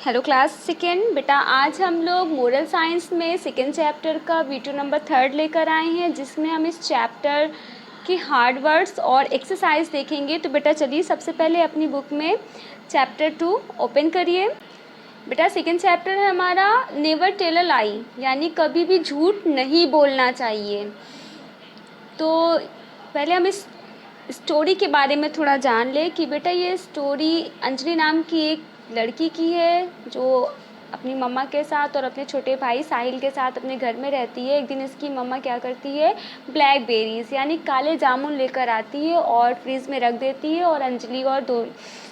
Hello class second. बेटा आज हम लोग मोरल साइंस में सेकेंड चैप्टर का वीडियो नंबर 3 लेकर आए हैं, जिसमें हम इस चैप्टर की हार्ड वर्ड्स और एक्सरसाइज देखेंगे। तो बेटा चलिए सबसे पहले अपनी बुक में चैप्टर 2 ओपन करिए। बेटा सेकेंड चैप्टर है हमारा नेवर टेल अ लाई, यानी कभी भी झूठ नहीं बोलना चाहिए। तो पहले हम इस स्टोरी के बारे में थोड़ा जान ले कि बेटा ये स्टोरी अंजलि नाम की एक लड़की की है, जो अपनी मम्मा के साथ और अपने छोटे भाई साहिल के साथ अपने घर में रहती है। एक दिन इसकी मम्मा क्या करती है, ब्लैकबेरीज यानी काले जामुन लेकर आती है और फ्रिज में रख देती है, और अंजलि और दो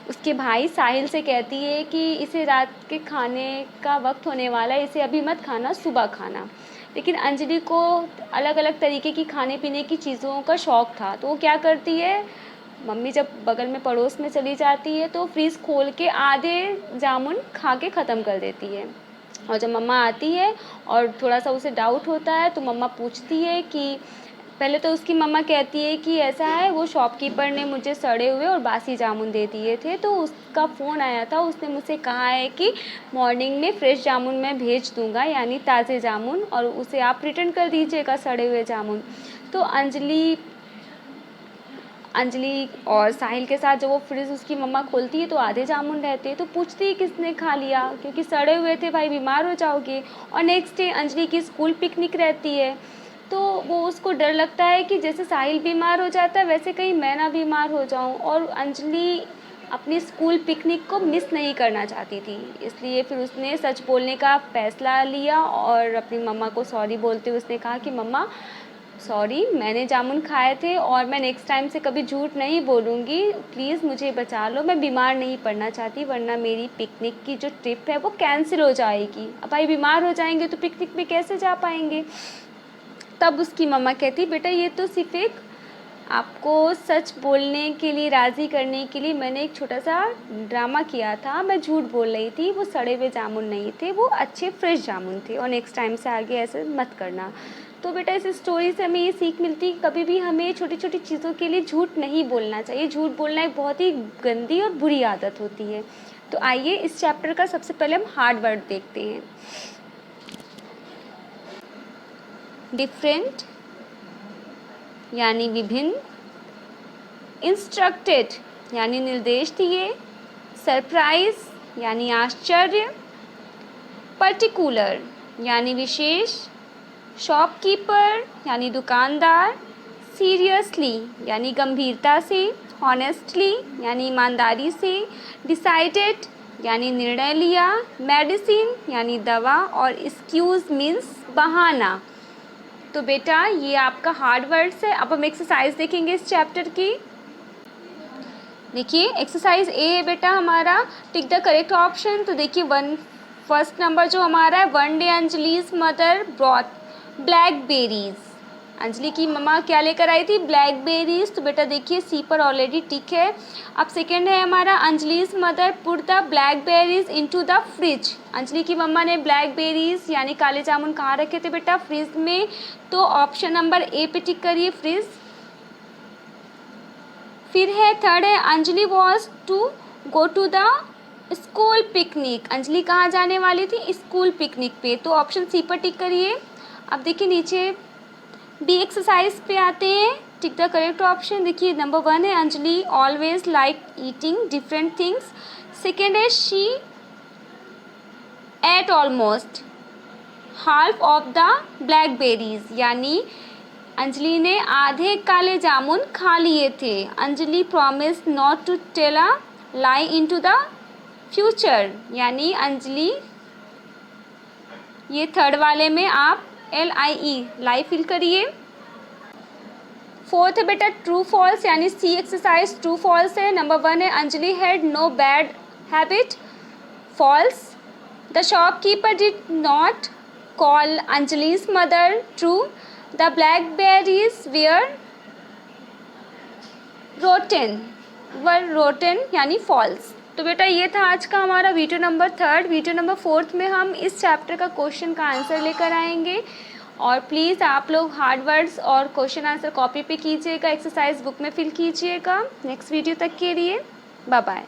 उसके भाई साहिल से कहती है कि इसे रात के खाने का वक्त होने वाला है, इसे अभी मत खाना, सुबह खाना। लेकिन अंजलि को अलग अलग तरीके की खाने पीने की चीज़ों का शौक़ था, तो वो क्या करती है, मम्मी जब बगल में पड़ोस में चली जाती है तो फ्रीज़ खोल के आधे जामुन खा के ख़त्म कर देती है। और जब मम्मा आती है और थोड़ा सा उसे डाउट होता है तो मम्मा पूछती है कि पहले तो उसकी मम्मा कहती है कि ऐसा है, वो शॉपकीपर ने मुझे सड़े हुए और बासी जामुन दे दिए थे, तो उसका फ़ोन आया था, उसने मुझसे कहा है कि मॉर्निंग में फ्रेश जामुन मैं भेज दूंगा, यानी ताज़े जामुन, और उसे आप रिटर्न कर दीजिएगा सड़े हुए जामुन। तो अंजलि और साहिल के साथ जब वो फ्रिज उसकी मम्मा खोलती है तो आधे जामुन रहते हैं, तो पूछती है किसने खा लिया, क्योंकि सड़े हुए थे, भाई बीमार हो जाओगे। और नेक्स्ट डे अंजलि की स्कूल पिकनिक रहती है, तो वो उसको डर लगता है कि जैसे साहिल बीमार हो जाता है वैसे कहीं मैं ना बीमार हो जाऊं, और अंजलि अपनी स्कूल पिकनिक को मिस नहीं करना चाहती थी, इसलिए फिर उसने सच बोलने का फ़ैसला लिया और अपनी मम्मा को सॉरी बोलते हुए उसने कहा कि मम्मा सॉरी, मैंने जामुन खाए थे और मैं नेक्स्ट टाइम से कभी झूठ नहीं बोलूँगी, प्लीज़ मुझे बचा लो, मैं बीमार नहीं पड़ना चाहती, वरना मेरी पिकनिक की जो ट्रिप है वो कैंसिल हो जाएगी। अब भाई बीमार हो जाएंगे तो पिकनिक में कैसे जा पाएंगे। तब उसकी मम्मा कहती, बेटा ये तो सिर्फ एक आपको सच बोलने के लिए, राज़ी करने के लिए मैंने एक छोटा सा ड्रामा किया था, मैं झूठ बोल रही थी, वो सड़े हुए जामुन नहीं थे, वो अच्छे फ्रेश जामुन थे, और नेक्स्ट टाइम से आगे ऐसे मत करना। तो बेटा इस स्टोरी से हमें ये सीख मिलती है कि कभी भी हमें छोटी छोटी चीज़ों के लिए झूठ नहीं बोलना चाहिए। झूठ बोलना एक बहुत ही गंदी और बुरी आदत होती है। तो आइए इस चैप्टर का सबसे पहले हम हार्ड वर्ड देखते हैं। डिफरेंट यानी विभिन्न, इंस्ट्रक्टेड यानी निर्देश दिए, सरप्राइज यानी आश्चर्य, पर्टिकुलर यानी विशेष, शॉपकीपर यानी दुकानदार, सीरियसली यानी गंभीरता से, हॉनेस्टली यानी ईमानदारी से, डिसाइडेड यानी निर्णय लिया, मेडिसिन यानी दवा, और एक्सक्यूज़ मीन्स बहाना। तो बेटा ये आपका हार्ड वर्ड्स है। अब हम एक्सरसाइज देखेंगे इस चैप्टर की। देखिए एक्सरसाइज ए है बेटा हमारा, टिक द करेक्ट ऑप्शन। तो देखिए फर्स्ट नंबर जो हमारा है, one day Anjali's mother brought blackberries. Anjali की मम्मा क्या लेकर आई थी, ब्लैकबेरीज। तो बेटा देखिए सी पर ऑलरेडी टिक है। अब सेकेंड है हमारा, Anjali's mother put the blackberries into the fridge. Anjali की मम्मा ने ब्लैकबेरीज यानी काले जामुन कहाँ रखे थे बेटा, फ्रिज में। तो ऑप्शन नंबर ए पे टिक करिए, फ्रिज। फिर है थर्ड है, Anjali was to go to the school picnic. Anjali कहाँ जाने वाली थी, स्कूल पिकनिक पे। तो ऑप्शन सी पर टिक करिए। अब देखिए नीचे बी एक्सरसाइज पे आते हैं, टिक द करेक्ट ऑप्शन। देखिए नंबर 1 है, Anjali always like eating different things. Second है, she ate almost half of the blackberries, यानी अंजलि ने आधे काले जामुन खा लिए थे। Anjali promise not to tell a lie into the future, यानी अंजलि, ये थर्ड वाले में आप LIE लाई फिल करिए। फोर्थ है बेटा ट्रू फॉल्स, यानी सी एक्सरसाइज ट्रू फॉल्स है। नंबर 1 है, Anjali had no bad habit, false. The shopkeeper did not call अंजलि's mother, true. The blackberries were rotten यानी फॉल्स। तो बेटा ये था आज का हमारा वीडियो नंबर 3। वीडियो नंबर 4 में हम इस चैप्टर का क्वेश्चन का आंसर लेकर आएंगे, और प्लीज़ आप लोग हार्ड वर्ड्स और क्वेश्चन आंसर कॉपी पे कीजिएगा, एक्सरसाइज बुक में फिल कीजिएगा। नेक्स्ट वीडियो तक के लिए बाय बाय।